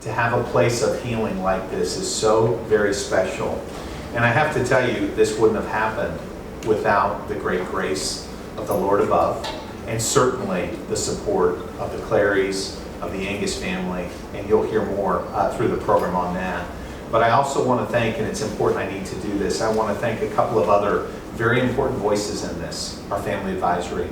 to have a place of healing like this is so very special. And I have to tell you, this wouldn't have happened without the great grace of the Lord above, and certainly the support of the Clarys, of the Angus family, and you'll hear more through the program on that. But I also want to thank, and it's important I need to do this, I want to thank a couple of other very important voices in this, our family advisory.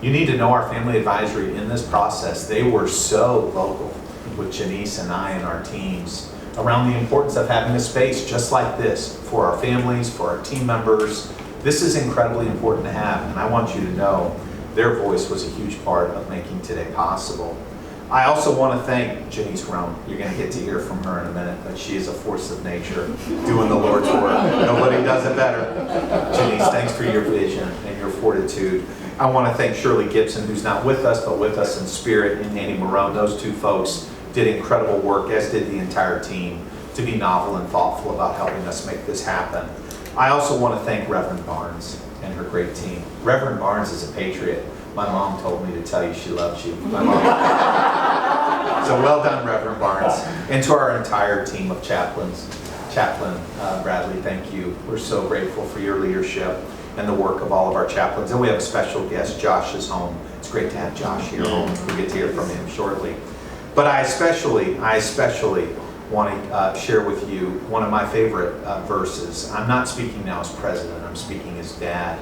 You need to know our family advisory in this process. They were so vocal with Janice and I and our teams around the importance of having a space just like this for our families, for our team members. This is incredibly important to have, and I want you to know their voice was a huge part of making today possible. I also want to thank Janice Rome. You're going to get to hear from her in a minute, but she is a force of nature doing the Lord's work. Nobody does it better. Janice, thanks for your vision and your fortitude. I want to thank Shirley Gibson, who's not with us, but with us in spirit, and Annie Marone. Those two folks did incredible work, as did the entire team, to be novel and thoughtful about helping us make this happen. I also want to thank Reverend Barnes and her great team. Reverend Barnes is a patriot. My mom told me to tell you she loves you. My mom. So well done, Reverend Barnes. And to our entire team of chaplains. Chaplain Bradley, thank you. We're so grateful for your leadership and the work of all of our chaplains. And we have a special guest. Josh is home. It's great to have Josh here home. We'll get to hear from him shortly. But I especially want to share with you one of my favorite verses. I'm not speaking now as president. I'm speaking as dad.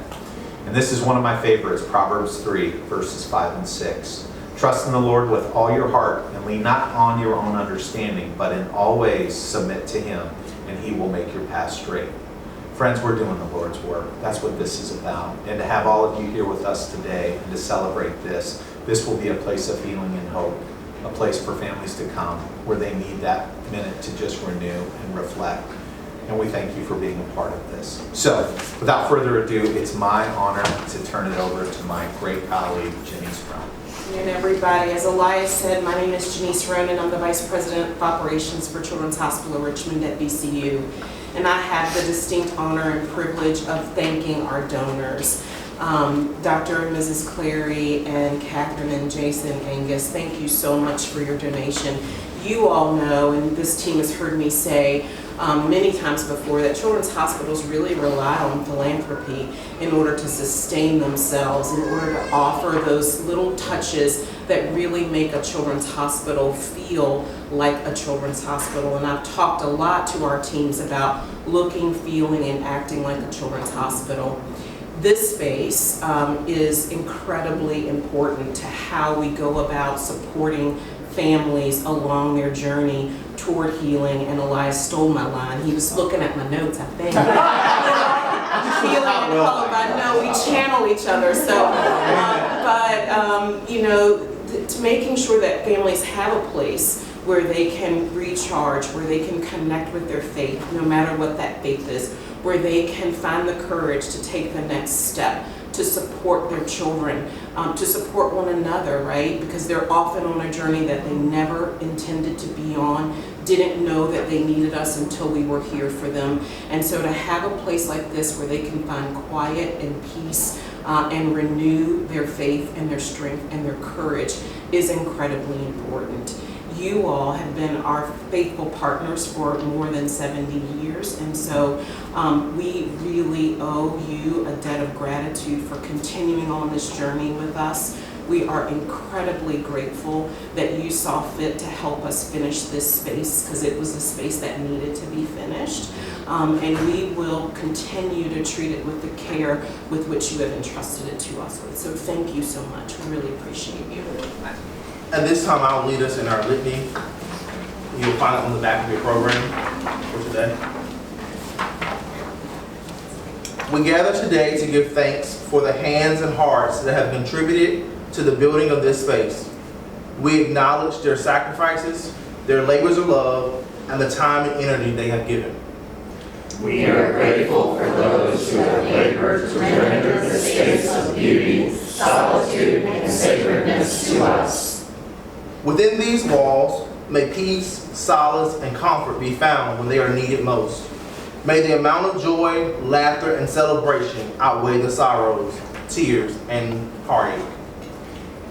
And this is one of my favorites, Proverbs 3, verses 5 and 6. Trust in the Lord with all your heart and lean not on your own understanding, but in all ways submit to him, and he will make your path straight. Friends, we're doing the Lord's work. That's what this is about. And to have all of you here with us today and to celebrate this will be a place of healing and hope, a place for families to come where they need that minute to just renew and reflect. And we thank you for being a part of this. So, without further ado, it's my honor to turn it over to my great colleague, Janice Rome. And everybody, as Elias said, my name is Janice Ronan. I'm the Vice President of Operations for Children's Hospital of Richmond at VCU. And I have the distinct honor and privilege of thanking our donors. Dr. and Mrs. Clary and Catherine and Jason Angus, thank you so much for your donation. You all know, and this team has heard me say many times before, that children's hospitals really rely on philanthropy in order to sustain themselves, in order to offer those little touches that really make a children's hospital feel like a children's hospital. And I've talked a lot to our teams about looking, feeling, and acting like a children's hospital. This space is incredibly important to how we go about supporting families along their journey toward healing. And Elias stole my line. He was looking at my notes, I think. Healing and hope. I know we channel each other. So, you know, to making sure that families have a place where they can recharge, where they can connect with their faith, no matter what that faith is, where they can find the courage to take the next step, to support their children, to support one another, right? Because they're often on a journey that they never intended to be on, didn't know that they needed us until we were here for them. And so to have a place like this where they can find quiet and peace and renew their faith and their strength and their courage is incredibly important. You all have been our faithful partners for more than 70 years, and so we really owe you a debt of gratitude for continuing on this journey with us. We are incredibly grateful that you saw fit to help us finish this space, because it was a space that needed to be finished, and we will continue to treat it with the care with which you have entrusted it to us with. So thank you so much. We really appreciate you. At this time, I'll lead us in our litany. You'll find it on the back of your program for today. We gather today to give thanks for the hands and hearts that have contributed to the building of this space. We acknowledge their sacrifices, their labors of love, and the time and energy they have given. We are grateful for those who have labored to render this space of beauty, solitude, and sacredness to us. Within these walls, may peace, solace, and comfort be found when they are needed most. May the amount of joy, laughter, and celebration outweigh the sorrows, tears, and heartache.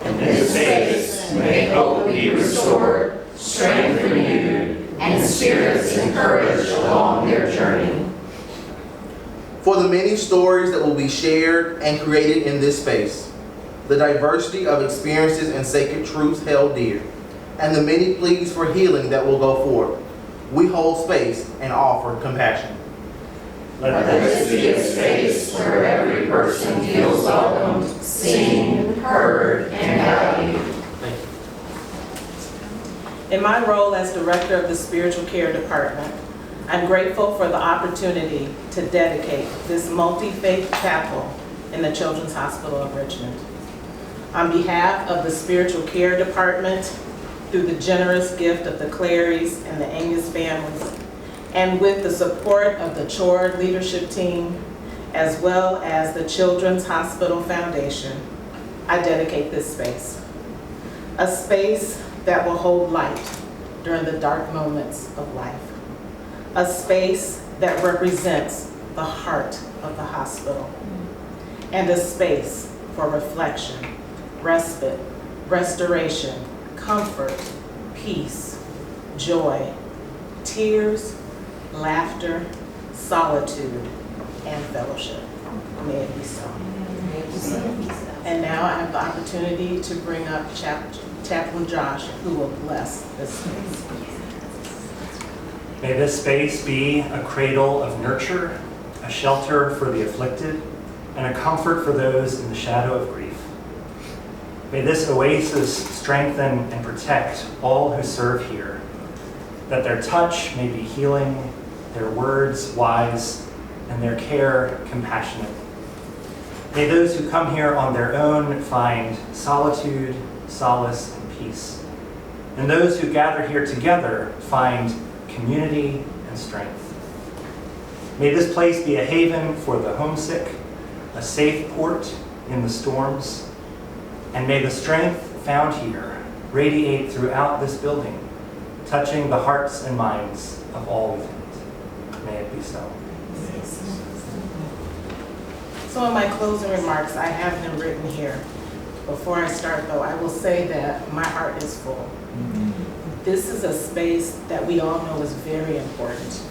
In this space, may hope be restored, strength renewed, and spirits encouraged along their journey. For the many stories that will be shared and created in this space, the diversity of experiences and sacred truths held dear, and the many pleas for healing that will go forth, we hold space and offer compassion. Let this be a space where every person feels welcomed, seen, heard, and valued. In my role as Director of the Spiritual Care Department, I'm grateful for the opportunity to dedicate this multi-faith chapel in the Children's Hospital of Richmond. On behalf of the Spiritual Care Department, through the generous gift of the Clarys and the Angus families, and with the support of the Chord leadership team, as well as the Children's Hospital Foundation, I dedicate this space. A space that will hold light during the dark moments of life. A space that represents the heart of the hospital. And a space for reflection, respite, restoration, comfort, peace, joy, tears, laughter, solitude, and fellowship. May it be so. And now I have the opportunity to bring up Chaplain Josh, who will bless this space. May this space be a cradle of nurture, a shelter for the afflicted, and a comfort for those in the shadow of grief. May this oasis strengthen and protect all who serve here, that their touch may be healing, their words wise, and their care compassionate. May those who come here on their own find solitude, solace, and peace. And those who gather here together find community and strength. May this place be a haven for the homesick, a safe port in the storms, and may the strength found here radiate throughout this building, touching the hearts and minds of all within it. May it be so. So in my closing remarks, I have them written here. Before I start though, I will say that my heart is full. This is a space that we all know is very important.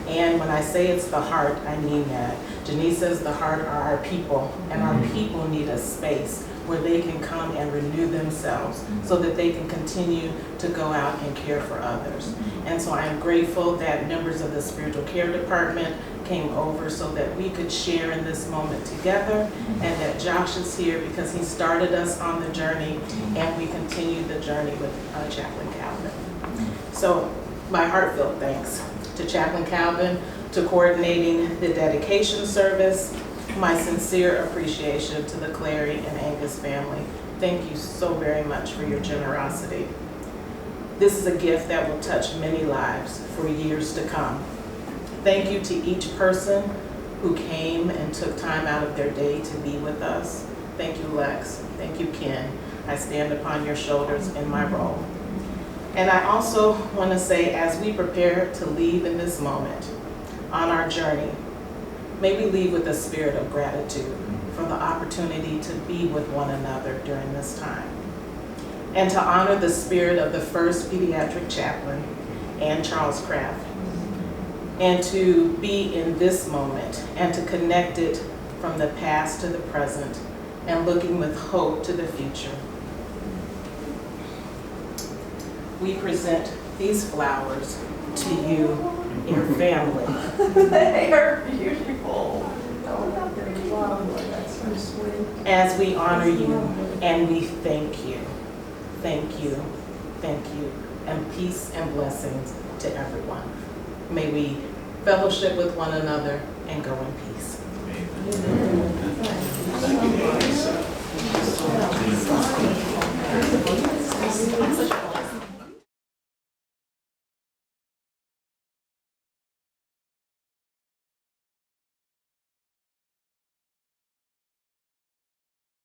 And when I say it's the heart, I mean that. Janice says the heart are our people, and our people need a space where they can come and renew themselves so that they can continue to go out and care for others. And so I am grateful that members of the Spiritual Care Department came over so that we could share in this moment together, and that Josh is here because he started us on the journey, and we continued the journey with Chaplain Calvin. So my heartfelt thanks to Chaplain Calvin, to coordinating the dedication service. My sincere appreciation to the Clary and Angus family. Thank you so very much for your generosity. This is a gift that will touch many lives for years to come. Thank you to each person who came and took time out of their day to be with us. Thank you, Lex. Thank you, Ken. I stand upon your shoulders in my role. And I also want to say, as we prepare to leave in this moment on our journey, may we leave with a spirit of gratitude for the opportunity to be with one another during this time. And to honor the spirit of the first pediatric chaplain, Ann Charles Craft. And to be in this moment and to connect it from the past to the present and looking with hope to the future. We present these flowers to you, your family. They are beautiful. Oh, that's so sweet. As we honor you and we thank you. Thank you, thank you, and peace and blessings to everyone. May we fellowship with one another and go in peace. Thank you, Lisa.